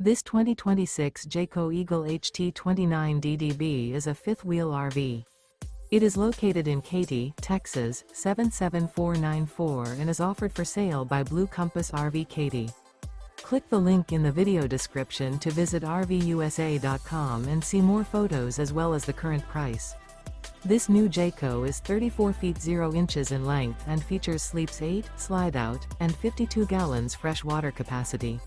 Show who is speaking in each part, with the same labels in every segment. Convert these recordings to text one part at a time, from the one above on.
Speaker 1: This 2026 Jayco Eagle HT 29DDB is a fifth-wheel RV. It is located in Katy, Texas, 77494 and is offered for sale by Blue Compass RV Katy. Click the link in the video description to visit RVUSA.com and see more photos as well as the current price. This new Jayco is 34 feet 0 inches in length and features sleeps 8, slide-out, and 52 gallons fresh water capacity.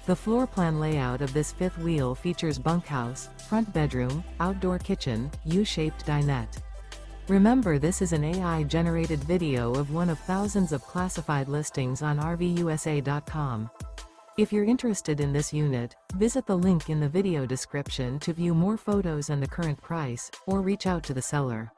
Speaker 1: The floor plan layout of this fifth wheel features bunkhouse, front bedroom, outdoor kitchen, U-shaped dinette. Remember, this is an AI-generated video of one of thousands of classified listings on RVUSA.com. If you're interested in this unit, visit the link in the video description to view more photos and the current price, or reach out to the seller.